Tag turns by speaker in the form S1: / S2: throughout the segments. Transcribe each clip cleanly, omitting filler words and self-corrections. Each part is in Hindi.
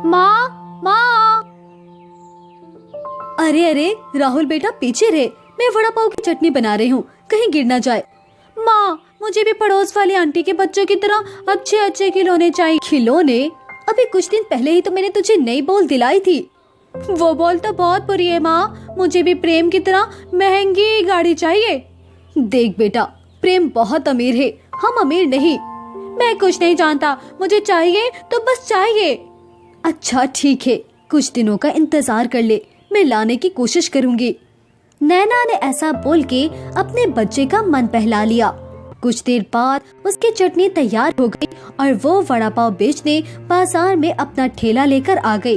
S1: माँ माँ। अरे अरे राहुल बेटा पीछे रहे, मैं वड़ा पाव की चटनी बना रही हूँ, कहीं गिर ना जाए। माँ मुझे भी पड़ोस वाली आंटी के बच्चों की तरह अच्छे अच्छे खिलौने चाहिए। खिलौने? अभी कुछ दिन पहले ही तो मैंने तुझे नई बॉल दिलाई थी। वो बॉल तो बहुत बुरी है माँ, मुझे भी प्रेम की तरह महंगी गाड़ी चाहिए। देख बेटा, प्रेम बहुत अमीर है, हम अमीर नहीं। मैं कुछ नहीं जानता, मुझे चाहिए तो बस चाहिए। अच्छा ठीक है, कुछ दिनों का इंतजार कर ले, मैं लाने की कोशिश करूंगी। नैना ने ऐसा बोल के अपने बच्चे का मन बहला लिया। कुछ देर बाद उसकी चटनी तैयार हो गई और वो वड़ा पाव बेचने बाजार में अपना ठेला लेकर आ गई।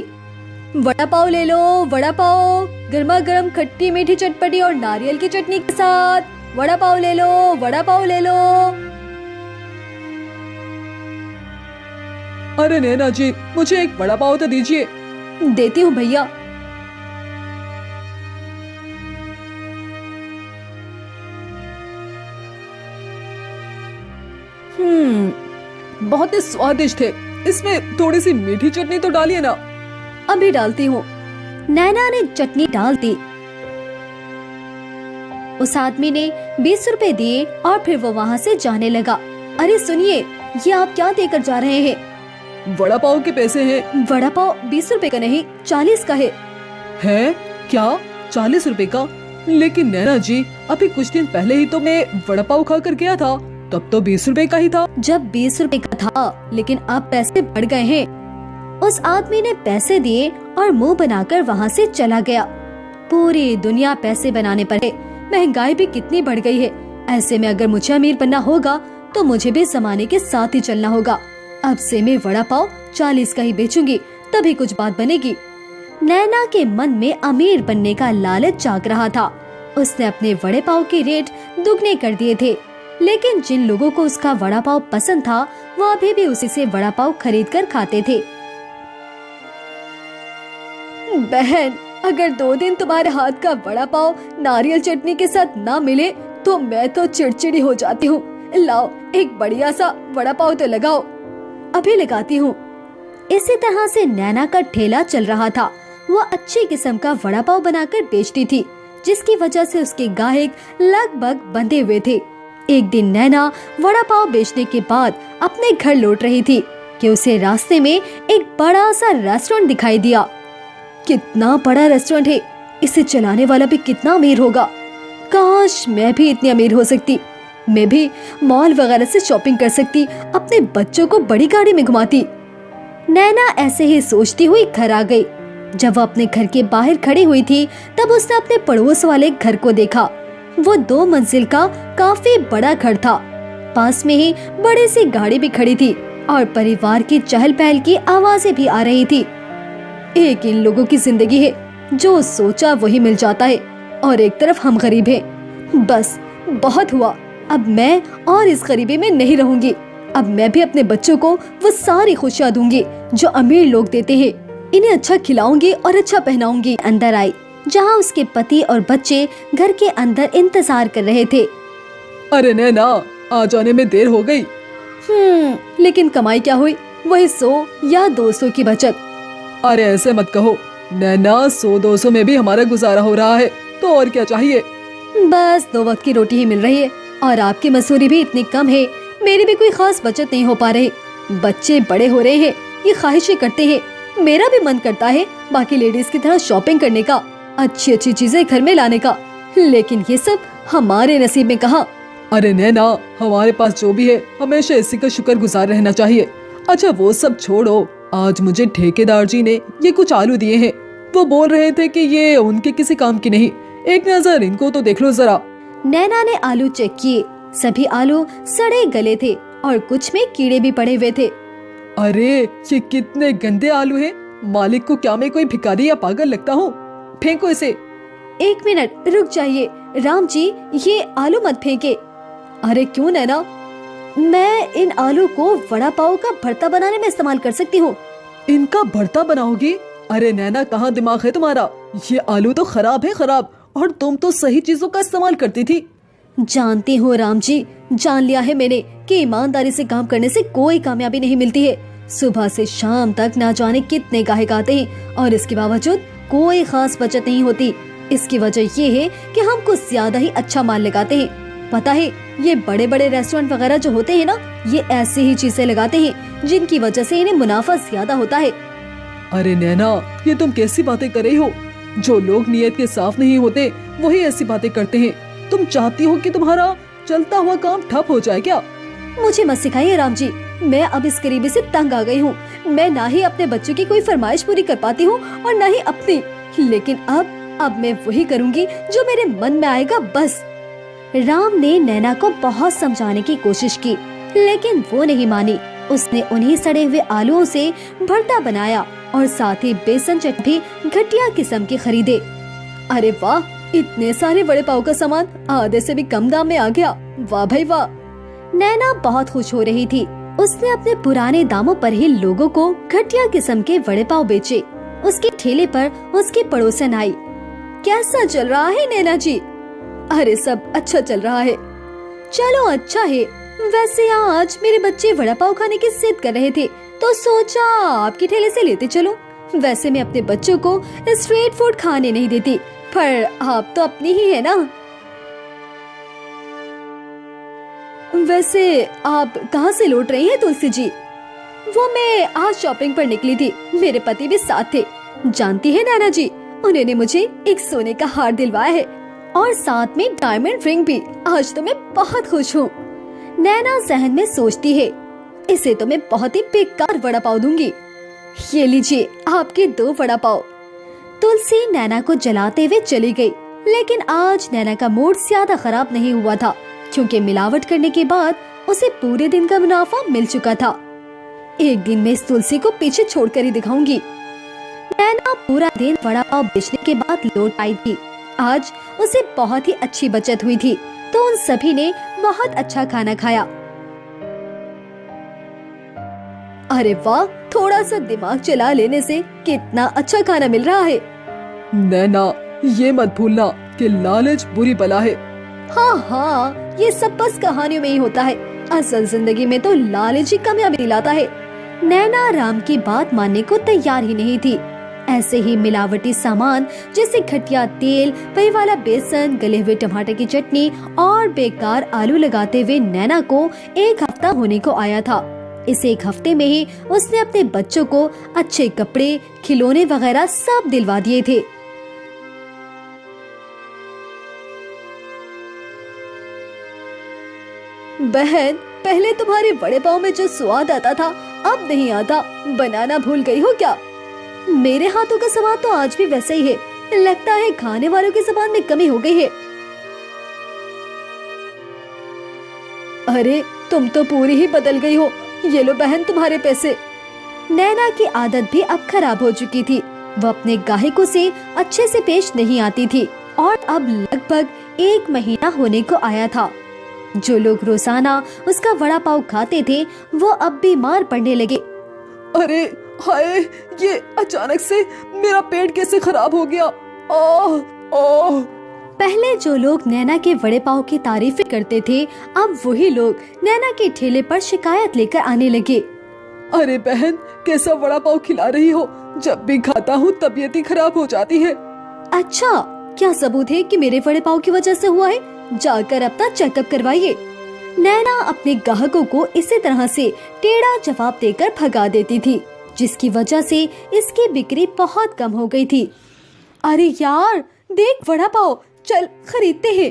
S1: वड़ा पाव ले लो, वड़ा पाव, गर्मा गर्म खट्टी मीठी चटपटी और नारियल की चटनी के साथ। वड़ा पाव ले लो, वड़ा पाव ले लो।
S2: अरे नैना जी, मुझे एक वड़ा पाव तो दीजिए।
S1: देती हूँ भैया।
S2: बहुत ही स्वादिष्ट है। इसमें थोड़ी सी मीठी चटनी तो डालिए ना।
S1: अभी डालती हूँ। नैना ने चटनी डाल दी। उस आदमी ने 20 रुपए दिए और फिर वो वहाँ से जाने लगा। अरे सुनिए, ये आप क्या देकर जा रहे हैं?
S2: वड़ा पाव के पैसे हैं।
S1: वड़ा पाव 20 रुपए का नहीं, 40 का है।
S2: है क्या? 40 रुपए का? लेकिन नैना जी, अभी कुछ दिन पहले ही तो मैं वड़ा पाव खा कर गया था, तब तो 20 रुपए का ही था।
S1: जब 20 रुपए का था, लेकिन अब पैसे बढ़ गए हैं। उस आदमी ने पैसे दिए और मुंह बनाकर वहाँ से चला गया। पूरी दुनिया पैसे बनाने पर है, महंगाई भी कितनी बढ़ गई है। ऐसे में अगर मुझे अमीर बनना होगा तो मुझे भी जमाने के साथ ही चलना होगा। अब से मैं वड़ा पाव 40 का ही बेचूंगी, तभी कुछ बात बनेगी। नैना के मन में अमीर बनने का लालच जाग रहा था। उसने अपने वड़े पाव के रेट दुगने कर दिए थे, लेकिन जिन लोगों को उसका वड़ा पाव पसंद था वो अभी भी उसी से वड़ा पाव खरीद कर खाते थे। बहन, अगर 2 दिन तुम्हारे हाथ का वड़ा पाव नारियल चटनी के साथ ना मिले तो मैं तो चिड़चिड़ी हो जाती हूँ। लाओ एक बढ़िया सा वड़ा पाव तो लगाओ। अभी लगाती हूँ। इसी तरह से नैना का ठेला चल रहा था। वो अच्छी किस्म का वड़ा पाव बनाकर बेचती थी, जिसकी वजह से उसके गाहक लगभग बंधे हुए थे। एक दिन नैना वड़ा पाव बेचने के बाद अपने घर लौट रही थी कि उसे रास्ते में एक बड़ा सा रेस्टोरेंट दिखाई दिया। कितना बड़ा रेस्टोरेंट है, इसे चलाने वाला भी कितना अमीर होगा। काश मैं भी इतनी अमीर हो सकती, मैं भी मॉल वगैरह से शॉपिंग कर सकती, अपने बच्चों को बड़ी गाड़ी में घुमाती। नैना ऐसे ही सोचती हुई घर आ गई। जब वो अपने घर के बाहर खड़ी हुई थी तब उसने अपने पड़ोस वाले घर को देखा। वो 2 मंजिल का काफी बड़ा घर था। पास में ही बड़ी सी गाड़ी भी खड़ी थी और परिवार की चहल पहल की आवाजें भी आ रही थी। एक इन लोगों की जिंदगी है, जो सोचा वही मिल जाता है, और एक तरफ हम गरीब हैं। बस बहुत हुआ, अब मैं और इस गरीबी में नहीं रहूंगी। अब मैं भी अपने बच्चों को वो सारी खुशियाँ दूंगी जो अमीर लोग देते हैं। इन्हें अच्छा खिलाऊंगी और अच्छा पहनाऊंगी। अंदर आई, जहाँ उसके पति और बच्चे घर के अंदर इंतजार कर रहे थे।
S2: अरे नैना, आ जाने में देर हो गई।
S1: लेकिन कमाई क्या हुई? वही 100 या 200 की बचत।
S2: अरे ऐसे मत कहो नैना, 100-200 में भी हमारा गुजारा हो रहा है, तो और क्या चाहिए।
S1: बस 2 वक्त की रोटी ही मिल रही है और आपकी मसूरी भी इतनी कम है, मेरी भी कोई खास बचत नहीं हो पा रही। बच्चे बड़े हो रहे हैं, ये ख्वाहिशें करते हैं, मेरा भी मन करता है बाकी लेडीज की तरह शॉपिंग करने का, अच्छी अच्छी चीजें घर में लाने का, लेकिन ये सब हमारे नसीब में कहाँ।
S2: अरे नैना, हमारे पास जो भी है हमेशा इसी का शुक्रगुजार रहना चाहिए। अच्छा वो सब छोड़ो, आज मुझे ठेकेदार जी ने ये कुछ आलू दिए हैं। वो बोल रहे थे कि ये उनके किसी काम की नहीं, एक नजर इनको तो देख लो जरा।
S1: नैना ने आलू चेक किए, सभी आलू सड़े गले थे और कुछ में कीड़े भी पड़े हुए थे।
S2: अरे ये कितने गंदे आलू हैं। मालिक को क्या मैं कोई भिखारी या पागल लगता हूँ? फेंको इसे।
S1: 1 मिनट रुक जाइए राम जी, ये आलू मत फेंके। अरे क्यों नैना? मैं इन आलू को वड़ा पाव का भरता बनाने में इस्तेमाल कर सकती हूँ।
S2: इनका भरता बनाओगी? अरे नैना, कहाँ दिमाग है तुम्हारा? ये आलू तो खराब है, खराब। और तुम तो सही चीजों का इस्तेमाल करती थी।
S1: जानती हूँ राम जी, जान लिया है मैंने कि ईमानदारी से काम करने से कोई कामयाबी नहीं मिलती है। सुबह से शाम तक ना जाने कितने गाहक आते हैं और इसके बावजूद कोई खास बचत नहीं होती। इसकी वजह ये है कि हम कुछ ज्यादा ही अच्छा माल लगाते हैं। पता है, ये बड़े बड़े रेस्टोरेंट वगैरह जो होते हैं ना, ये ऐसी ही चीजें लगाते हैं जिनकी वजह से इन्हें मुनाफा ज्यादा होता है।
S2: अरे नैना, ये तुम कैसी बातें कर रही हो? जो लोग नियत के साफ नहीं होते वही ऐसी बातें करते हैं। तुम चाहती हो कि तुम्हारा चलता हुआ काम ठप हो जाए क्या?
S1: मुझे मत सिखाइए राम जी, मैं अब इस गरीबी से तंग आ गई हूँ। मैं ना ही अपने बच्चों की कोई फरमाइश पूरी कर पाती हूँ और ना ही अपनी, लेकिन अब मैं वही करूँगी जो मेरे मन में आएगा बस। राम ने नैना को बहुत समझाने की कोशिश की, लेकिन वो नहीं मानी। उसने उन्हीं सड़े हुए आलूओं से भरता बनाया और साथ ही बेसन चटनी भी घटिया किस्म के खरीदे। अरे वाह, इतने सारे वड़े पाव का सामान आधे से भी कम दाम में आ गया। वाह भाई वाह। नैना बहुत खुश हो रही थी। उसने अपने पुराने दामों पर ही लोगों को घटिया किस्म के वड़े पाव बेचे। उसके ठेले पर उसकी पड़ोसन आई। कैसा चल रहा है नैना जी? अरे सब अच्छा चल रहा है। चलो अच्छा है। वैसे आज मेरे बच्चे वड़ा पाव खाने की जिद कर रहे थे, तो सोचा आपके ठेले से लेते चलो। वैसे मैं अपने बच्चों को स्ट्रीट फूड खाने नहीं देती, पर आप तो अपनी ही है ना। वैसे आप कहाँ से लौट रही हैं तुलसी जी? वो मैं आज शॉपिंग पर निकली थी, मेरे पति भी साथ थे। जानती है नैना जी, उन्होंने मुझे एक सोने का हार दिलवाया है और साथ में डायमंड रिंग भी। आज तो मैं बहुत खुश हूँ। नैना जहन में सोचती है, इसे तो मैं बहुत ही बेकार वड़ा पाव दूंगी। ये लीजिए आपके 2 वड़ा पाव। तुलसी नैना को जलाते हुए चली गई, लेकिन आज नैना का मूड ज्यादा खराब नहीं हुआ था, क्योंकि मिलावट करने के बाद उसे पूरे दिन का मुनाफा मिल चुका था। एक दिन मैं इस तुलसी को पीछे छोड़कर ही दिखाऊंगी। नैना पूरा दिन वड़ा पाव बेचने के बाद लौट आई थी। आज उसे बहुत ही अच्छी बचत हुई थी, तो उन सभी ने बहुत अच्छा खाना खाया। अरे वाह, थोड़ा सा दिमाग चला लेने से कितना अच्छा खाना मिल रहा है।
S2: नैना, ये मत भूलना कि लालच बुरी बला है।
S1: हाँ, ये सब बस कहानियों में ही होता है। असल जिंदगी में तो लालच ही कामयाबी दिलाता है। नैना राम की बात मानने को तैयार ही नहीं थी। ऐसे ही मिलावटी सामान जैसे घटिया तेल, वही वाला बेसन, गले हुए टमाटर की चटनी और बेकार आलू लगाते हुए नैना को 1 हफ्ता होने को आया था। इस 1 हफ्ते में ही उसने अपने बच्चों को अच्छे कपड़े, खिलौने वगैरह सब दिलवा दिए थे। बहन, पहले तुम्हारे वड़े पाव में जो स्वाद आता था अब नहीं आता। बनाना भूल गई हो क्या? मेरे हाथों का स्वाद तो आज भी वैसे ही है। लगता है खाने वालों की जुबान में कमी हो गई है। अरे तुम तो पूरी ही बदल गई हो। ये लो बहन तुम्हारे पैसे। नैना की आदत भी अब खराब हो चुकी थी। वो अपने ग्राहकों से अच्छे से पेश नहीं आती थी और अब लगभग 1 महीना होने को आया था। जो लोग रोजाना उसका वड़ा पाव खाते थे वो अब बीमार पड़ने लगे।
S2: अरे हाय, ये अचानक से मेरा पेट कैसे खराब हो गया? ओह।
S1: पहले जो लोग नैना के वड़े पाव की तारीफें करते थे, अब वही लोग नैना के ठेले पर शिकायत लेकर आने लगे।
S2: अरे बहन, कैसा वड़ा पाव खिला रही हो? जब भी खाता हूँ तबीयत ही खराब हो जाती है।
S1: अच्छा, क्या सबूत है कि मेरे वड़े पाव की वजह से हुआ है? जाकर अपना चेकअप करवाइए। नैना अपने ग्राहकों को इसी तरह से टेढ़ा जवाब देकर भगा देती थी, जिसकी वजह से इसकी बिक्री बहुत कम हो गई थी। अरे यार, देख वड़ा पाव, चल खरीदते हैं।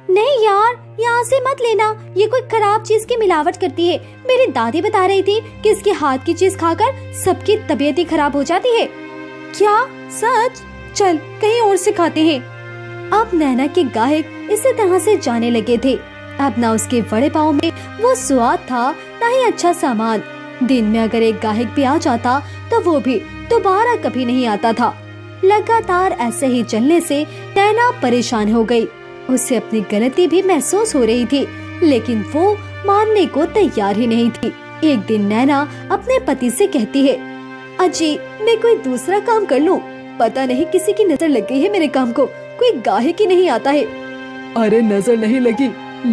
S1: नहीं यार, यहाँ से मत लेना, ये कोई खराब चीज की मिलावट करती है। मेरी दादी बता रही थी कि इसके हाथ की चीज खाकर सबकी तबीयत ही खराब हो जाती है। क्या सच? चल कहीं और से खाते हैं। अब नैना के ग्राहक इसी तरह से जाने लगे थे। अब ना उसके वड़े पाव में वो स्वाद था, ना ही अच्छा सामान। दिन में अगर एक ग्राहक भी आ जाता तो वो भी दोबारा कभी नहीं आता था। लगातार ऐसे ही चलने से नैना परेशान हो गई। उसे अपनी गलती भी महसूस हो रही थी, लेकिन वो मानने को तैयार ही नहीं थी। एक दिन नैना अपने पति से कहती है, अजी मैं कोई दूसरा काम कर लूं? पता नहीं किसी की नजर लग गई है मेरे काम को, कोई ग्राहक ही नहीं आता है।
S2: अरे नजर नहीं लगी,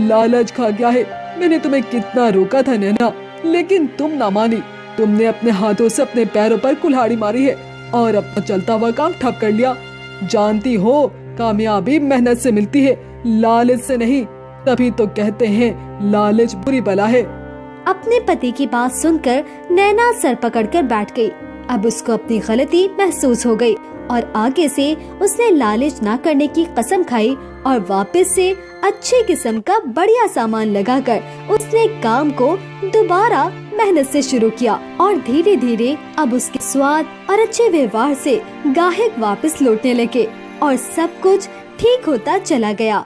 S2: लालच खा गया है। मैंने तुम्हें कितना रोका था नैना, लेकिन तुम ना मानी। तुमने अपने हाथों से अपने पैरों पर कुल्हाड़ी मारी है और अपना चलता हुआ काम ठप कर लिया। जानती हो, कामयाबी मेहनत से मिलती है, लालच से नहीं। तभी तो कहते हैं लालच बुरी बला है।
S1: अपने पति की बात सुनकर नैना सर पकड़कर बैठ गई। अब उसको अपनी गलती महसूस हो गई और आगे से उसने लालच ना करने की कसम खाई और वापस से अच्छे किस्म का बढ़िया सामान लगाकर उसने काम को दोबारा मेहनत से शुरू किया और धीरे धीरे अब उसके स्वाद और अच्छे व्यवहार से ग्राहक वापस लौटने लगे और सब कुछ ठीक होता चला गया।